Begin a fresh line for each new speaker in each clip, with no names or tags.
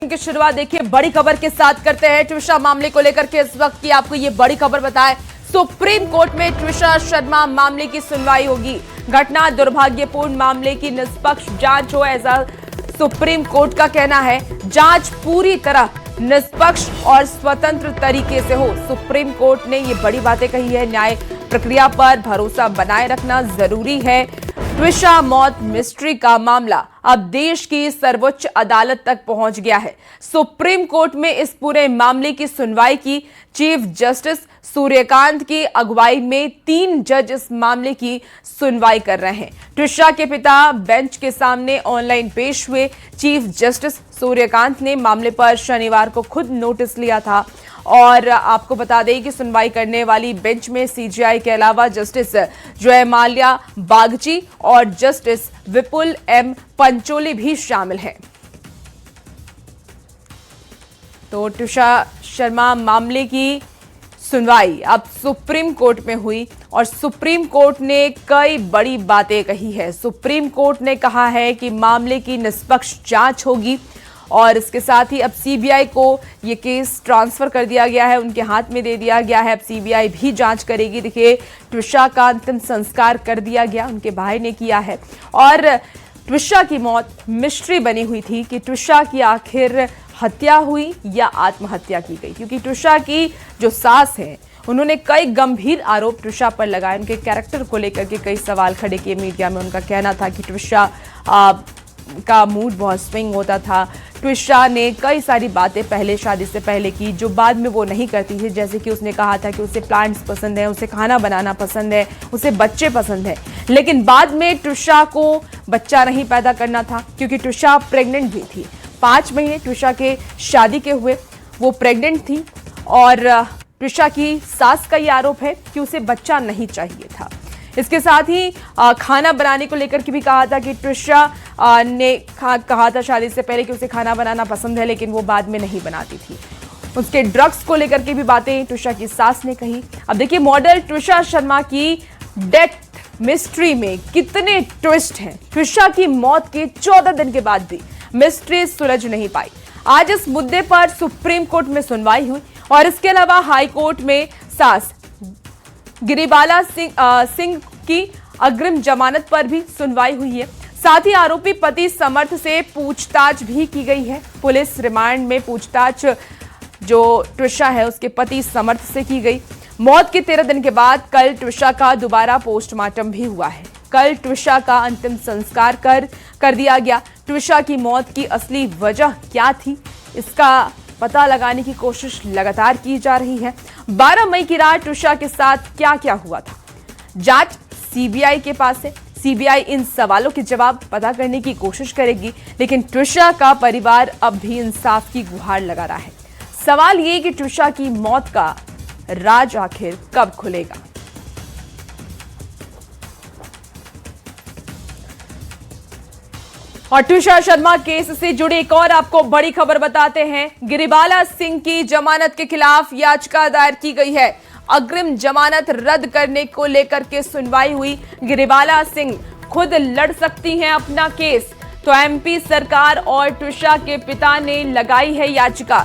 की शुरुआत देखिए बड़ी खबर के साथ करते हैं। ट्विशा मामले को लेकर के इस वक्त की आपको ये बड़ी खबर बताएं। सुप्रीम कोर्ट में ट्विशा शर्मा मामले की सुनवाई होगी। घटना दुर्भाग्यपूर्ण, मामले की निष्पक्ष जांच हो, ऐसा सुप्रीम कोर्ट का कहना है। जांच पूरी तरह निष्पक्ष और स्वतंत्र तरीके से हो। सुप्रीम कोर्ट ने ये बड़ी बातें कही है। न्याय प्रक्रिया पर भरोसा बनाए रखना जरूरी है। ट्विशा मौत मिस्ट्री का मामला अब देश की सर्वोच्च अदालत तक पहुंच गया है। सुप्रीम कोर्ट में इस पूरे मामले की सुनवाई की। चीफ जस्टिस सूर्यकांत की अगुवाई में 3 जज इस मामले की सुनवाई कर रहे हैं। ट्विशा के पिता बेंच के सामने ऑनलाइन पेश हुए। चीफ जस्टिस सूर्यकांत ने मामले पर शनिवार को खुद नोटिस लिया था और आपको बता दें कि सुनवाई करने वाली बेंच में सीजेआई के अलावा जस्टिस जयमाल्या बागची और जस्टिस विपुल एम पंचोली भी शामिल हैं। तो ट्विशा शर्मा मामले की सुनवाई अब सुप्रीम कोर्ट में हुई और सुप्रीम कोर्ट ने कई बड़ी बातें कही है। सुप्रीम कोर्ट ने कहा है कि मामले की निष्पक्ष जांच होगी और इसके साथ ही अब सीबीआई को ये केस ट्रांसफर कर दिया गया है, उनके हाथ में दे दिया गया है। अब सीबीआई भी जांच करेगी। देखिए, ट्विशा का अंतिम संस्कार कर दिया गया, उनके भाई ने किया है और ट्विशा की मौत मिस्ट्री बनी हुई थी कि ट्विशा की आखिर हत्या हुई या आत्महत्या की गई, क्योंकि ट्विशा की जो सास है उन्होंने कई गंभीर आरोप ट्विशा पर लगाए। उनके कैरेक्टर को लेकर के कई सवाल खड़े किए। मीडिया में उनका कहना था कि ट्विशा का मूड बहुत स्विंग होता था। ट्विशा ने कई सारी बातें पहले शादी से पहले की जो बाद में वो नहीं करती थी, जैसे कि उसने कहा था कि उसे प्लांट्स पसंद है, उसे खाना बनाना पसंद है, उसे बच्चे पसंद है। लेकिन बाद में ट्विशा को बच्चा नहीं पैदा करना था क्योंकि ट्विशा प्रेग्नेंट भी थी। 5 महीने ट्विशा के शादी के हुए वो प्रेग्नेंट थी और ट्विशा की सास का ये आरोप है कि उसे बच्चा नहीं चाहिए था। इसके साथ ही खाना बनाने को लेकर के भी कहा था कि ट्विशा ने कहा था शादी से पहले कि उसे खाना बनाना पसंद है, लेकिन वो बाद में नहीं बनाती थी। उसके ड्रग्स को लेकर के भी बातें ट्विशा की सास ने कही। अब देखिए, मॉडल ट्विशा शर्मा की डेथ मिस्ट्री में कितने ट्विस्ट हैं। ट्विशा की मौत के 14 दिन के बाद भी मिस्ट्री सुलझ नहीं पाई। आज इस मुद्दे पर सुप्रीम कोर्ट में सुनवाई हुई और इसके अलावा हाई कोर्ट में सास गिरिबाला सिंह की अग्रिम जमानत पर भी सुनवाई हुई है। साथ ही आरोपी पति समर्थ से पूछताछ भी की गई है। पुलिस रिमांड में पूछताछ जो ट्विशा है उसके पति समर्थ से की गई। मौत के 13 दिन के बाद कल ट्विशा का दोबारा पोस्टमार्टम भी हुआ है। कल ट्विशा का अंतिम संस्कार कर दिया गया। ट्विशा की मौत की असली वजह क्या थी, इसका पता लगाने की कोशिश लगातार की जा रही है। 12 मई की रात ट्विशा के साथ क्या क्या हुआ था, जांच सीबीआई के पास है। सीबीआई इन सवालों के जवाब पता करने की कोशिश करेगी, लेकिन ट्विशा का परिवार अब भी इंसाफ की गुहार लगा रहा है। सवाल ये कि ट्विशा की मौत का राज आखिर कब खुलेगा। और ट्विशा शर्मा केस से जुड़ी एक और आपको बड़ी खबर बताते हैं। गिरिबाला सिंह की जमानत के खिलाफ याचिका दायर की गई है। अग्रिम जमानत रद्द करने को लेकर के सुनवाई हुई। गिरिबाला सिंह खुद लड़ सकती हैं अपना केस, तो एमपी सरकार और ट्विशा के पिता ने लगाई है याचिका।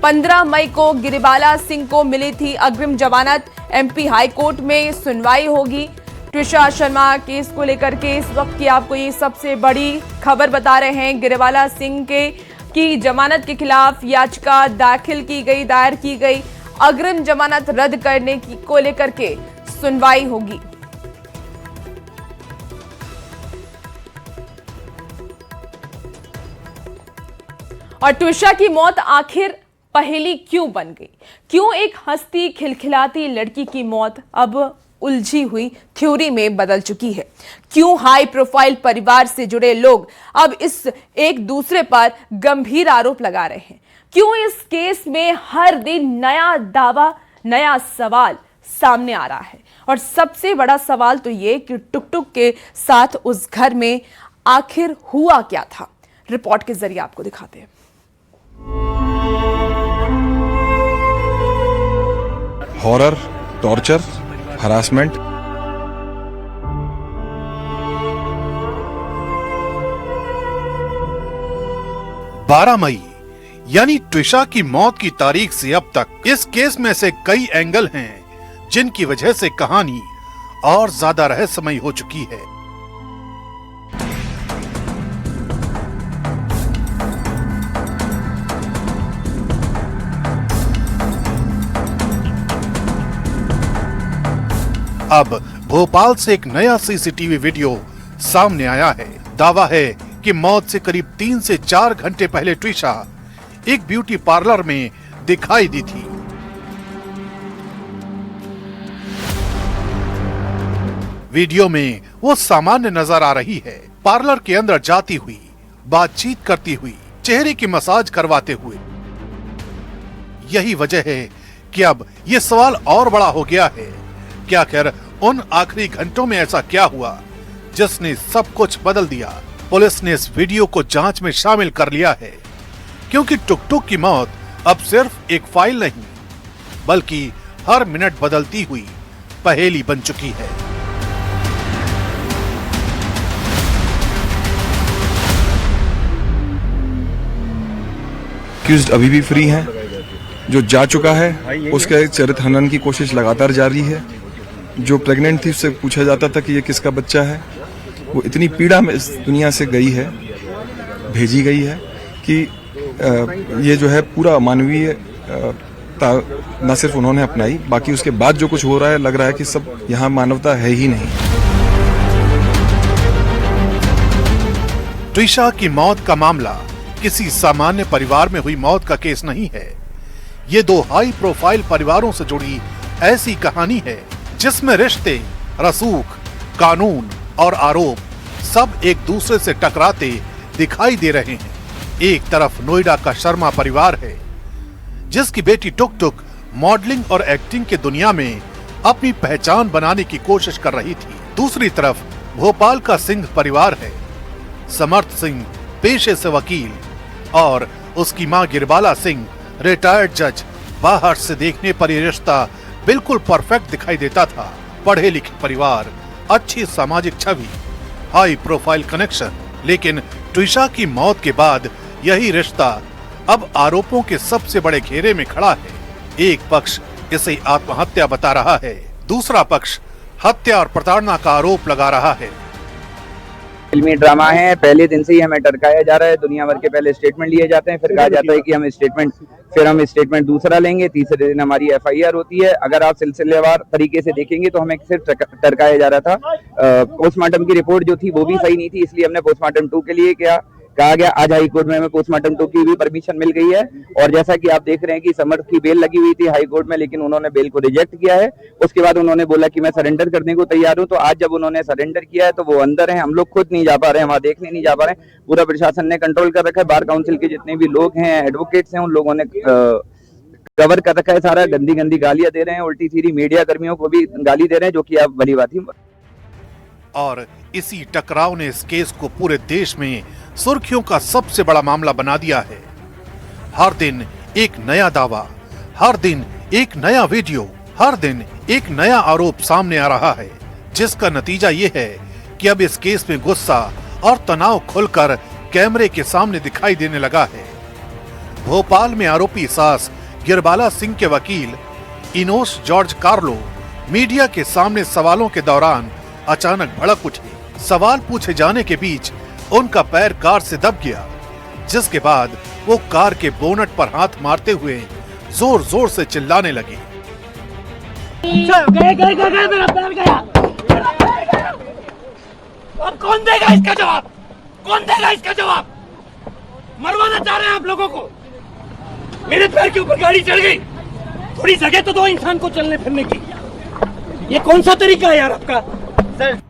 15 मई को गिरिबाला सिंह को मिली थी अग्रिम जमानत। एमपी हाई कोर्ट में सुनवाई होगी। ट्विशा शर्मा केस को लेकर के इस वक्त की आपको ये सबसे बड़ी खबर बता रहे हैं। गिरिबाला सिंह की जमानत के खिलाफ याचिका दायर की गई। अग्रिम जमानत रद्द करने को लेकर के सुनवाई होगी। और ट्विशा की मौत आखिर पहेली क्यों बन गई? क्यों एक हंसती खिलखिलाती लड़की की मौत अब उलझी हुई थ्योरी में बदल चुकी है? क्यों हाई प्रोफाइल परिवार से जुड़े लोग अब इस एक दूसरे पर गंभीर आरोप लगा रहे हैं? क्यों इस केस में हर दिन नया दावा, नया सवाल सामने आ रहा है? और सबसे बड़ा सवाल तो ये कि टुकटुक के साथ उस घर में आखिर हुआ क्या था? रिपोर्ट के जरिए आपको दिखाते हैं।
हॉरर, टॉर्चर, हरासमेंट,
12 मई यानी ट्विशा की मौत की तारीख से अब तक इस केस में से कई एंगल हैं जिनकी वजह से कहानी और ज्यादा रहस्यमयी हो चुकी है। अब भोपाल से एक नया सीसीटीवी वीडियो सामने आया है। दावा है कि मौत से करीब 3 से 4 घंटे पहले ट्विशा एक ब्यूटी पार्लर में दिखाई दी थी। वीडियो में वो सामान्य नजर आ रही है, पार्लर के अंदर जाती हुई, बातचीत करती हुई, चेहरे की मसाज करवाते हुए। यही वजह है कि अब ये सवाल और बड़ा हो गया है कि आखिर उन आखिरी घंटों में ऐसा क्या हुआ जिसने सब कुछ बदल दिया। पुलिस ने इस वीडियो को जांच में शामिल कर लिया है, क्योंकि टुक टुक की मौत अब सिर्फ एक फाइल नहीं बल्कि हर मिनट बदलती हुई पहेली बन चुकी है।
एक्यूज्ड अभी भी फ्री हैं। जो जा चुका है उसका चरित्र हनन की कोशिश लगातार जारी है। जो प्रेग्नेंट थी उससे पूछा जाता था कि ये किसका बच्चा है। वो इतनी पीड़ा में इस दुनिया से गई है, भेजी गई है कि ये जो है पूरा मानवीय न सिर्फ उन्होंने अपनाई, बाकी उसके बाद जो कुछ हो रहा है लग रहा है कि सब यहाँ मानवता है ही नहीं।
ट्विशा की मौत का मामला किसी सामान्य परिवार में हुई मौत का केस नहीं है। ये 2 हाई प्रोफाइल परिवारों से जुड़ी ऐसी कहानी है जिसमें रिश्ते, रसूख, कानून और आरोप सब एक दूसरे से टकराते दिखाई दे रहे हैं। एक तरफ नोएडा का शर्मा परिवार है जिसकी बेटी टुक टुक मॉडलिंग और एक्टिंग की दुनिया में अपनी पहचान बनाने की कोशिश कर रही थी। दूसरी तरफ भोपाल का सिंह परिवार है। समर्थ सिंह पेशे से वकील और उसकी मां गिरबाला सिंह रिटायर्ड जज। बाहर से देखने पर यह रिश्ता बिल्कुल परफेक्ट दिखाई देता था। पढ़े लिखे परिवार, अच्छी सामाजिक छवि, हाई प्रोफाइल कनेक्शन। लेकिन ट्विशा की मौत के बाद यही रिश्ता अब आरोपों के सबसे बड़े घेरे में खड़ा है। एक पक्ष इसे आत्महत्या बता रहा है, दूसरा पक्ष हत्या और प्रताड़ना का आरोप लगा रहा है।
फिल्मी ड्रामा है, पहले दिन से ही हमें टरकाया जा रहा है। दुनिया भर के पहले स्टेटमेंट लिए जाते हैं, फिर कहा जाता है कि हम स्टेटमेंट दूसरा लेंगे, तीसरे दिन हमारी FIR होती है। अगर आप सिलसिलेवार तरीके से देखेंगे तो हमें सिर्फ टरकाया जा रहा था। पोस्टमार्टम की रिपोर्ट जो थी वो भी सही नहीं थी, इसलिए हमने पोस्टमार्टम 2 के लिए कहा गया। आज हाई कोर्ट में हमें पोस्टमार्टम 2 की भी परमिशन मिल गई है। और जैसा कि आप देख रहे हैं कि समर्थ की बेल लगी हुई थी हाई कोर्ट में, लेकिन उन्होंने बेल को रिजेक्ट किया है। उसके बाद उन्होंने बोला कि मैं सरेंडर करने को तैयार हूं। तो आज जब उन्होंने सरेंडर किया है तो वो अंदर है, हम लोग खुद नहीं जा पा रहे हैं, वहां देखने नहीं जा पा रहे हैं। पूरा प्रशासन ने कंट्रोल कर रखा है। बार काउंसिल के जितने भी लोग हैं, एडवोकेट्स हैं, उन लोगों ने कवर कर रखा है सारा। गंदी गंदी गालियां दे रहे हैं, उल्टी सीधी मीडिया कर्मियों को भी गाली दे रहे हैं, जो कि आप भली बात ही।
और इसी टकराव ने इस केस को पूरे देश में सुर्खियों का सबसे बड़ा मामला बना दिया है। हर दिन एक नया दावा, हर दिन एक नया वीडियो, हर दिन एक नया आरोप सामने आ रहा है, जिसका नतीजा ये है कि अब इस केस में गुस्सा और तनाव खुलकर कैमरे के सामने दिखाई देने लगा है। भोपाल में आरोपी सास गिरबाला सिंह के वकील इनोस जॉर्ज कार्लो मीडिया के सामने सवालों के दौरान अचानक भड़क उठे। सवाल पूछे जाने के बीच उनका पैर कार से दब गया, जिसके बाद वो कार के बोनट पर हाथ मारते हुए जोर जोर से चिल्लाने लगे।
गए, मेरा पैर गया। अब कौन देगा इसका जवाब? कौन देगा इसका जवाब? मरवाना चाह रहे हैं आप लोगों को। मेरे पैर के ऊपर गाड़ी चढ़ गई, थोड़ी जगह तो दो इंसान को चलने फिरने की। ये कौन सा तरीका है यार आपका? सर,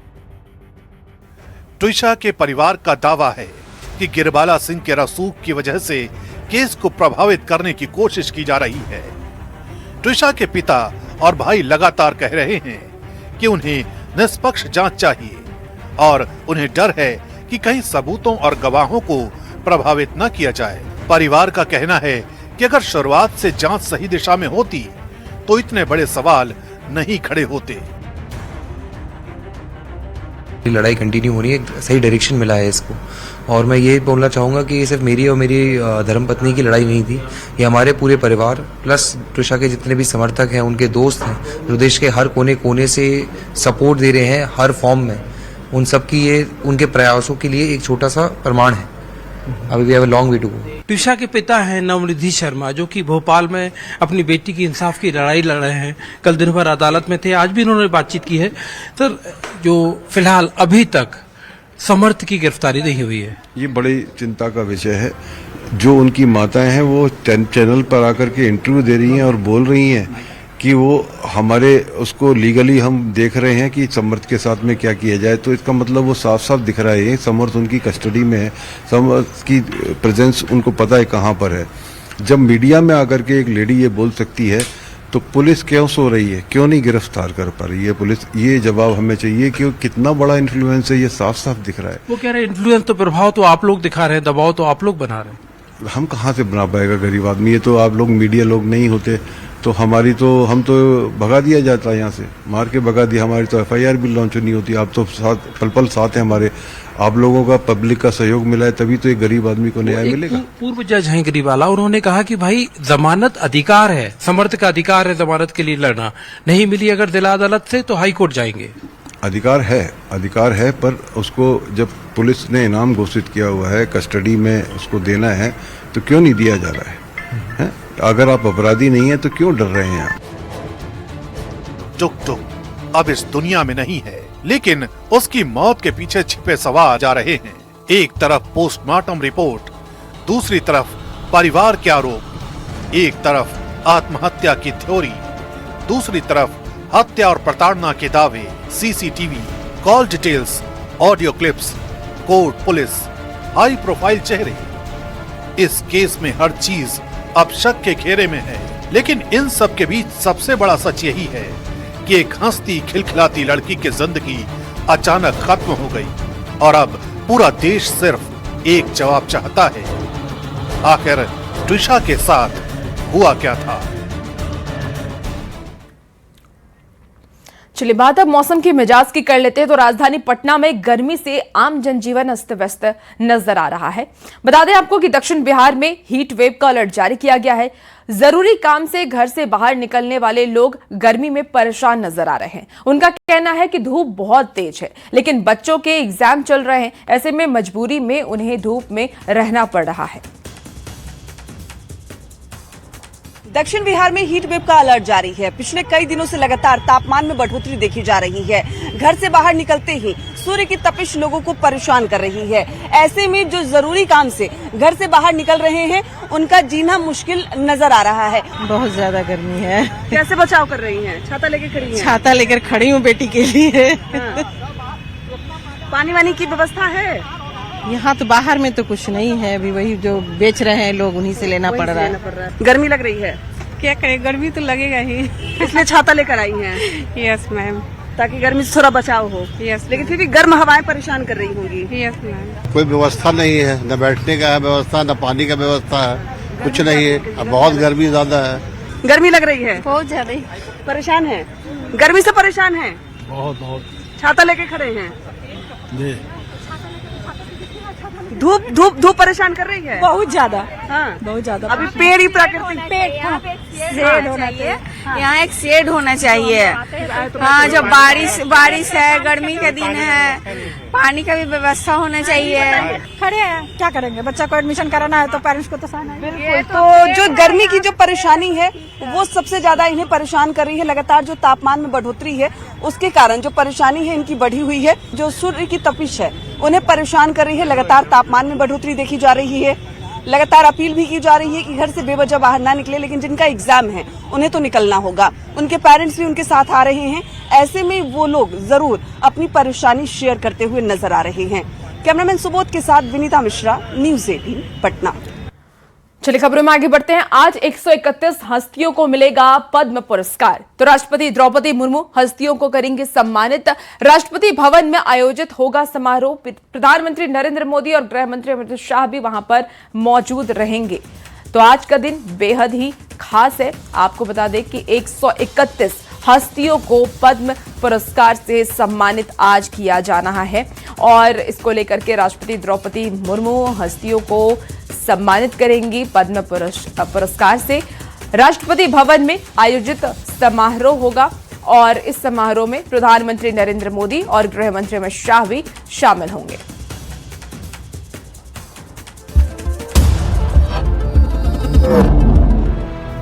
ट्विशा के परिवार का दावा है कि गिरबाला सिंह के रसूख की वजह से केस को प्रभावित करने की कोशिश की जा रही है। ट्विशा के पिता और भाई लगातार कह रहे हैं कि उन्हें निष्पक्ष जांच चाहिए और उन्हें डर है कि कहीं सबूतों और गवाहों को प्रभावित न किया जाए। परिवार का कहना है कि अगर शुरुआत से जांच सही दिशा में होती तो इतने बड़े सवाल नहीं खड़े होते।
लड़ाई कंटिन्यू हो रही है, सही डायरेक्शन मिला है इसको। और मैं ये बोलना चाहूँगा कि ये सिर्फ मेरी और मेरी धर्मपत्नी की लड़ाई नहीं थी, ये हमारे पूरे परिवार प्लस त्रिशा के जितने भी समर्थक हैं, उनके दोस्त हैं जो देश के हर कोने कोने से सपोर्ट दे रहे हैं हर फॉर्म में, उन सब की ये उनके प्रयासों के लिए एक छोटा सा प्रमाण है। अभी we have a long way to go.
Trisha के पिता हैं नवनिधि शर्मा, जो कि भोपाल में अपनी बेटी की इंसाफ की लड़ाई लड़ रहे हैं। कल दिन भर अदालत में थे, आज भी उन्होंने बातचीत की है। सर, जो फिलहाल अभी तक समर्थ की गिरफ्तारी नहीं हुई है,
ये बड़ी चिंता का विषय है। जो उनकी माताएं हैं वो चैनल पर आकर के इंटरव्यू दे रही हैं और बोल रही हैं कि वो हमारे उसको लीगली हम देख रहे हैं कि समर्थ के साथ में क्या किया जाए। तो इसका मतलब वो साफ साफ दिख रहा है समर्थ उनकी कस्टडी में है, समर्थ की प्रेजेंस उनको पता है कहाँ पर है। जब मीडिया में आकर के एक लेडी ये बोल सकती है तो पुलिस क्यों सो रही है, क्यों नहीं गिरफ्तार कर पा रही है पुलिस? ये जवाब हमें चाहिए कि कितना बड़ा इन्फ्लुएंस है, ये साफ साफ दिख रहा है।
वो कह रहे हैं इन्फ्लुएंस तो, प्रभाव तो आप लोग दिखा रहे हैं, दबाव तो आप लोग बना रहे हैं।
हम कहाँ से बना पाएगा गरीब आदमी? ये तो आप लोग मीडिया लोग नहीं होते तो हम तो भगा दिया जाता है, यहाँ से मार के भगा दिया। हमारी तो FIR भी लॉन्च नहीं होती। आप तो साथ पल पल साथ हैं हमारे। आप लोगों का पब्लिक का सहयोग मिला है तभी तो एक गरीब आदमी को न्याय मिलेगा।
पूर्व जज हैं गरीबाला, उन्होंने कहा कि भाई जमानत अधिकार है, समर्थ का अधिकार है जमानत के लिए लड़ना, नहीं मिली अगर जिला अदालत से तो हाई कोर्ट जाएंगे।
अधिकार है पर उसको जब पुलिस ने इनाम घोषित किया हुआ है, कस्टडी में उसको देना है, तो क्यों नहीं दिया जा रहा है? अगर आप अपराधी नहीं है तो क्यों डर रहे हैं आप?
टुक अब इस दुनिया में नहीं है, लेकिन उसकी मौत के पीछे छिपे सवाल जा रहे हैं। एक तरफ पोस्टमार्टम रिपोर्ट, दूसरी तरफ परिवार के आरोप, एक तरफ आत्महत्या की थ्योरी, दूसरी तरफ हत्या और प्रताड़ना के दावे, CCTV, call details, audio clips, court, police, high profile चेहरे। इस केस में हर चीज अब शक के घेरे में है, लेकिन इन सब के बीच सबसे बड़ा सच यही है कि एक हंसती खिलखिलाती लड़की की जिंदगी अचानक खत्म हो गई और अब पूरा देश सिर्फ एक जवाब चाहता है, आखिर त्रिशा के साथ हुआ क्या था?
चलिए बात अब मौसम के मिजाज की कर लेते हैं। तो राजधानी पटना में गर्मी से आम जनजीवन अस्त व्यस्त नजर आ रहा है। बता दें आपको कि दक्षिण बिहार में हीट वेव का अलर्ट जारी किया गया है। जरूरी काम से घर से बाहर निकलने वाले लोग गर्मी में परेशान नजर आ रहे हैं। उनका कहना है कि धूप बहुत तेज है, लेकिन बच्चों के एग्जाम चल रहे हैं, ऐसे में मजबूरी में उन्हें धूप में रहना पड़ रहा है।
दक्षिण बिहार में हीट वेव का अलर्ट जारी है। पिछले कई दिनों से लगातार तापमान में बढ़ोतरी देखी जा रही है। घर से बाहर निकलते ही सूर्य की तपिश लोगों को परेशान कर रही है। ऐसे में जो जरूरी काम से घर से बाहर निकल रहे हैं, उनका जीना मुश्किल नजर आ रहा है।
बहुत ज्यादा गर्मी है।
कैसे बचाव कर रही हैं? छाता लेकर खड़ी हैं?
छाता लेकर खड़ी हूँ बेटी के लिए।
हाँ। पानी वानी की व्यवस्था है?
यहाँ तो बाहर में तो कुछ नहीं है, अभी वही जो बेच रहे हैं लोग उन्हीं से लेना पड़ रहा है।
गर्मी लग रही है?
क्या करें, गर्मी तो लगेगा ही,
इसलिए छाता लेकर आई हैं?
यस मैम,
ताकि गर्मी से थोड़ा बचाव हो।
यस,
लेकिन फिर भी गर्म हवाएं परेशान कर रही होंगी।
Yes ma'am.
कोई व्यवस्था नहीं है, न बैठने का है व्यवस्था, न पानी का व्यवस्था है, कुछ नहीं है। अब बहुत गर्मी ज्यादा है।
गर्मी लग रही है?
बहुत ज्यादा।
परेशान है? गर्मी से परेशान है?
बहुत।
छाता लेके खड़े हैं जी। धूप परेशान कर रही है
बहुत ज्यादा।
हाँ,
बहुत ज्यादा।
अभी पेड़ ही प्राकृतिक
शेड होना चाहिए, यहाँ एक शेड होना चाहिए। हाँ, जब बारिश है, गर्मी के दिन है, पानी का भी व्यवस्था होना चाहिए।
खड़े हैं, क्या करेंगे? बच्चा को एडमिशन कराना है तो पेरेंट्स को तो सहना है।
तो जो गर्मी की जो परेशानी है वो सबसे ज्यादा इन्हें परेशान कर रही है। लगातार जो तापमान में बढ़ोतरी है उसके कारण जो परेशानी है इनकी बढ़ी हुई है। जो सूर्य की तपिश है उन्हें परेशान कर रही है। लगातार तापमान में बढ़ोतरी देखी जा रही है। लगातार अपील भी की जा रही है कि घर से बेवजह बाहर ना निकले, लेकिन जिनका एग्जाम है उन्हें तो निकलना होगा। उनके पेरेंट्स भी उनके साथ आ रहे हैं। ऐसे में वो लोग जरूर अपनी परेशानी शेयर करते हुए नजर आ रहे हैं। कैमरामैन सुबोध के साथ विनीता मिश्रा, न्यूज़ 18 पटना।
चलिए खबरों में आगे बढ़ते हैं। आज 131 हस्तियों को मिलेगा पद्म पुरस्कार। तो राष्ट्रपति द्रौपदी मुर्मू हस्तियों को करेंगे सम्मानित। राष्ट्रपति भवन में आयोजित होगा समारोह। प्रधानमंत्री नरेंद्र मोदी और गृह मंत्री अमित शाह भी वहां पर मौजूद रहेंगे। तो आज का दिन बेहद ही खास है। आपको बता दें कि 131 हस्तियों को पद्म पुरस्कार से सम्मानित आज किया जा रहा है और इसको लेकर के राष्ट्रपति द्रौपदी मुर्मू हस्तियों को सम्मानित करेंगी पद्म पुरस्कार से। राष्ट्रपति भवन में आयोजित समारोह होगा और इस समारोह में प्रधानमंत्री नरेंद्र मोदी और गृह मंत्री अमित शाह भी शामिल होंगे।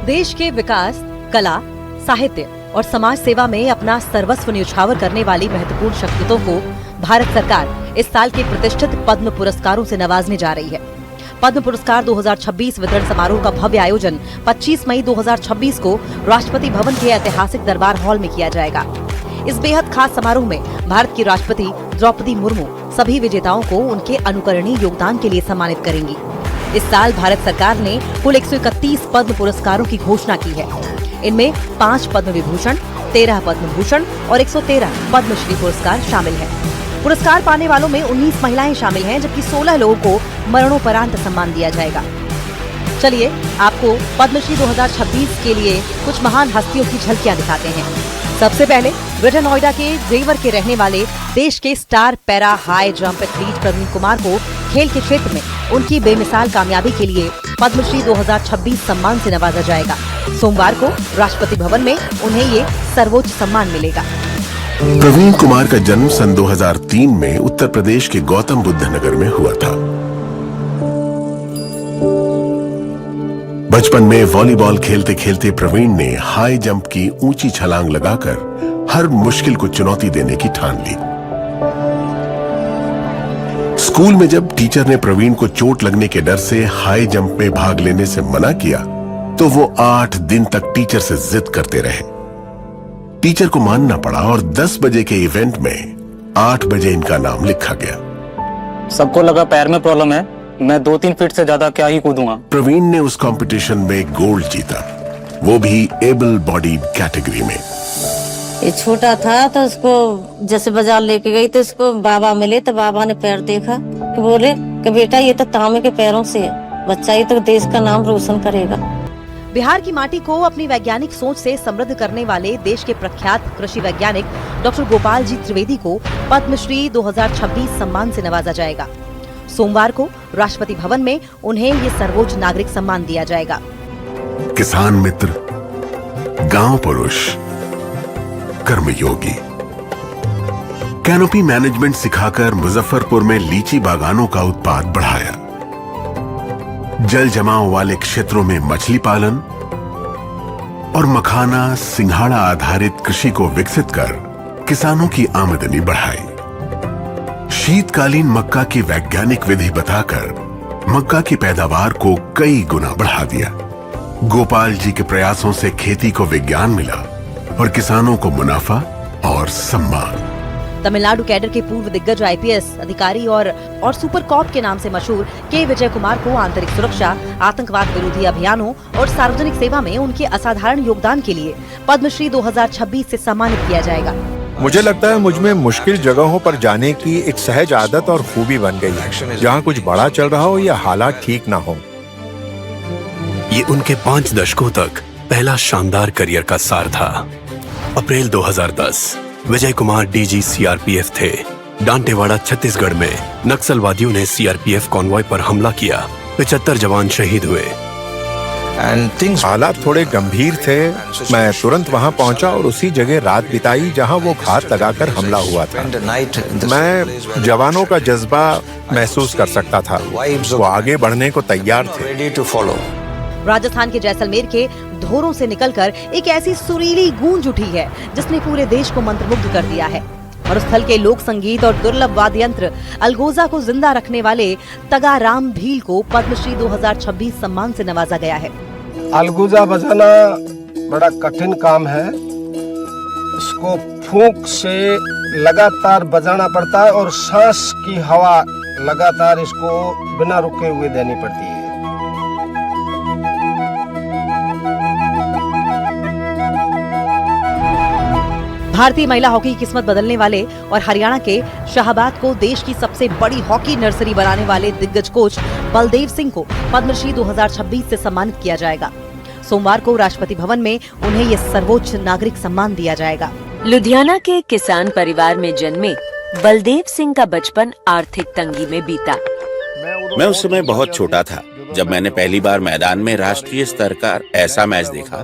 देश के विकास, कला, साहित्य और समाज सेवा में अपना सर्वस्व न्यौछावर करने वाली महत्वपूर्ण शख्सियतों को भारत सरकार इस साल के प्रतिष्ठित पद्म पुरस्कारों से नवाजने जा रही है। पद्म पुरस्कार 2026 वितरण समारोह का भव्य आयोजन 25 मई 2026 को राष्ट्रपति भवन के ऐतिहासिक दरबार हॉल में किया जाएगा। इस बेहद खास समारोह में भारत की राष्ट्रपति द्रौपदी मुर्मू सभी विजेताओं को उनके अनुकरणीय योगदान के लिए सम्मानित करेंगी। इस साल भारत सरकार ने कुल 131 पद्म पुरस्कारों की घोषणा की है। इनमें 5 पद्म विभूषण, 13 पद्म भूषण और 113 पद्मश्री पुरस्कार शामिल हैं। पुरस्कार पाने वालों में 19 महिलाएं शामिल हैं, जबकि 16 लोगों को मरणोपरांत सम्मान दिया जाएगा। चलिए आपको पद्मश्री 2026 के लिए कुछ महान हस्तियों की झलकियां दिखाते हैं। सबसे पहले ग्रेटर नोएडा के जेवर के रहने वाले देश के star para high jump athlete Praveen Kumar को खेल के क्षेत्र में उनकी बेमिसाल कामयाबी के लिए पद्मश्री 2026 सम्मान से नवाजा जाएगा। सोमवार को राष्ट्रपति भवन में उन्हें ये सर्वोच्च सम्मान मिलेगा।
प्रवीण कुमार का जन्म सन 2003 में उत्तर प्रदेश के गौतम बुद्ध नगर में हुआ था। बचपन में वॉलीबॉल खेलते खेलते प्रवीण ने हाई जंप की ऊंची छलांग लगाकर हर मुश्किल को चुनौती देने की ठान ली। स्कूल में जब टीचर ने प्रवीण को चोट लगने के डर से हाई जंप में भाग लेने से मना किया, तो वो 8 दिन तक टीचर से जिद करते रहे। टीचर को मानना पड़ा और 10 बजे के इवेंट में 8 बजे इनका नाम लिखा गया।
सबको लगा पैर में प्रॉब्लम है, मैं 2-3 फीट से ज्यादा क्या ही कूदूंगा।
प्रवीण ने उस कंपटीशन में गोल्ड जीता, वो भी एबल बॉडीड कैटेगरी में।
ये छोटा था तो उसको जैसे बाजार लेके गई तो उसको बाबा मिले तो बाबा ने पैर देखा कि बोले कि बेटा ये तो तांबे के पैरों से है, बच्चा ये तो देश का नाम रोशन करेगा।
बिहार की माटी को अपनी वैज्ञानिक सोच से समृद्ध करने वाले देश के प्रख्यात कृषि वैज्ञानिक डॉक्टर गोपाल जी त्रिवेदी को पद्मश्री 2026 सम्मान से नवाजा जाएगा। सोमवार को राष्ट्रपति भवन में उन्हें ये सर्वोच्च नागरिक सम्मान दिया जाएगा।
किसान मित्र, गांव पुरुष, कर्मयोगी, कैनोपी मैनेजमेंट सिखाकर मुजफ्फरपुर में लीची बागानों का उत्पाद बढ़ाया। जल जमाव वाले क्षेत्रों में मछली पालन और मखाना सिंघाड़ा आधारित कृषि को विकसित कर किसानों की आमदनी बढ़ाई। शीतकालीन मक्का की वैज्ञानिक विधि बताकर मक्का की पैदावार को कई गुना बढ़ा दिया। गोपाल जी के प्रयासों से खेती को विज्ञान मिला और किसानों को मुनाफा और सम्मान।
तमिलनाडु कैडर के पूर्व दिग्गज आईपीएस अधिकारी और सुपर कॉप के नाम से मशहूर के विजय कुमार को आंतरिक सुरक्षा, आतंकवाद विरोधी अभियानों और सार्वजनिक सेवा में उनके असाधारण योगदान के लिए पद्मश्री 2026 से सम्मानित किया जाएगा।
मुझे लगता है मुझ में मुश्किल जगहों पर जाने की एक सहज आदत और खूबी बन गई है। जहाँ कुछ बड़ा चल रहा हो या हालात ठीक ना हो।
ये उनके 5 दशकों तक पहला शानदार करियर का सार था। अप्रैल 2010 विजय कुमार डीजी सीआरपीएफ थे। डांटेवाड़ा छत्तीसगढ़ में नक्सलवादियों ने सीआरपीएफ कॉन्वॉय पर हमला किया। 75 जवान शहीद हुए।
हालात थोड़े गंभीर थे। मैं तुरंत वहां पहुंचा और उसी जगह रात बिताई जहां वो घात लगाकर हमला हुआ था। मैं जवानों का जज्बा महसूस कर सकता था। वो आगे बढ़ने को तैयार थे।
राजस्थान के जैसलमेर के धोरों से निकलकर एक ऐसी सुरीली गूंज उठी है जिसने पूरे देश को मंत्रमुग्ध कर दिया है। और उस स्थल के लोक संगीत और दुर्लभ वाद्य यंत्र अलगोजा को जिंदा रखने वाले तगाराम भील को पद्मश्री 2026 सम्मान से नवाजा गया है।
अलगोजा बजाना बड़ा कठिन काम है। इसको फूंक से लगातार बजाना पड़ता है और सांस की हवा लगातार इसको बिना रुके हुए देनी पड़ती है।
भारतीय महिला हॉकी की किस्मत बदलने वाले और हरियाणा के शाहबाद को देश की सबसे बड़ी हॉकी नर्सरी बनाने वाले दिग्गज कोच बलदेव सिंह को पद्मश्री 2026 से सम्मानित किया जाएगा। सोमवार को राष्ट्रपति भवन में उन्हें ये सर्वोच्च नागरिक सम्मान दिया जाएगा।
लुधियाना के किसान परिवार में जन्मे बलदेव सिंह का बचपन आर्थिक तंगी में बीता।
मैं उस समय बहुत छोटा था जब मैंने पहली बार मैदान में राष्ट्रीय स्तर का ऐसा मैच देखा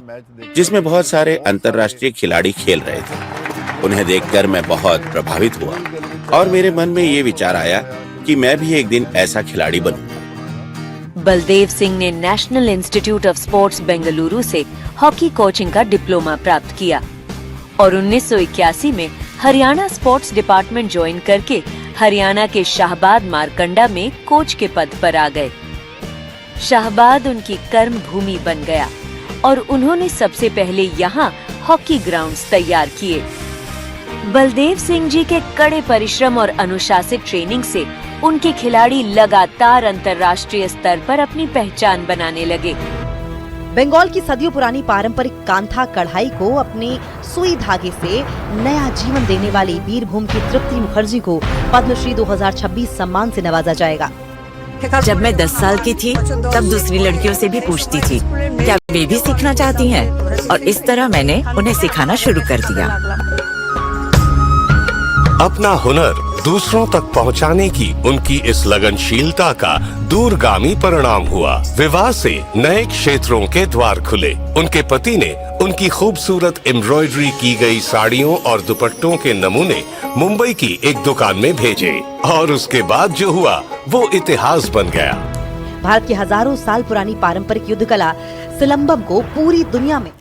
जिसमें बहुत सारे अंतर्राष्ट्रीय खिलाड़ी खेल रहे थे। उन्हें देखकर मैं बहुत प्रभावित हुआ और मेरे मन में ये विचार आया कि मैं भी एक दिन ऐसा खिलाड़ी बनूंगा।
बलदेव सिंह ने national institute of sports Bengaluru से हॉकी कोचिंग का डिप्लोमा प्राप्त किया और 1981 में हरियाणा स्पोर्ट्स डिपार्टमेंट ज्वाइन करके हरियाणा के शाहबाद मारकंडा में कोच के पद पर आ गए। शाहबाद उनकी कर्म भूमि बन गया और उन्होंने सबसे पहले यहाँ हॉकी ग्राउंड्स तैयार किए। बलदेव सिंह जी के कड़े परिश्रम और अनुशासित ट्रेनिंग से उनके खिलाड़ी लगातार अंतर्राष्ट्रीय स्तर पर अपनी पहचान बनाने लगे।
बंगाल की सदियों पुरानी पारंपरिक कांथा कढ़ाई को अपनी सुई धागे से नया जीवन देने वाली वीरभूम की तृप्ति मुखर्जी को पद्मश्री 2026 सम्मान से नवाजा जाएगा।
जब मैं 10 साल की थी तब दूसरी लड़कियों से भी पूछती थी क्या वे भी सीखना चाहती हैं, और इस तरह मैंने उन्हें सिखाना शुरू कर दिया।
अपना हुनर दूसरों तक पहुंचाने की उनकी इस लगनशीलता का दूरगामी परिणाम हुआ। विवाह से नए क्षेत्रों के द्वार खुले। उनके पति ने उनकी खूबसूरत एम्ब्रॉयडरी की गई साड़ियों और दुपट्टों के नमूने मुंबई की एक दुकान में भेजे और उसके बाद जो हुआ वो इतिहास बन गया।
भारत की हजारों साल पुरानी पारंपरिक युद्ध कला सिलंबम को पूरी दुनिया में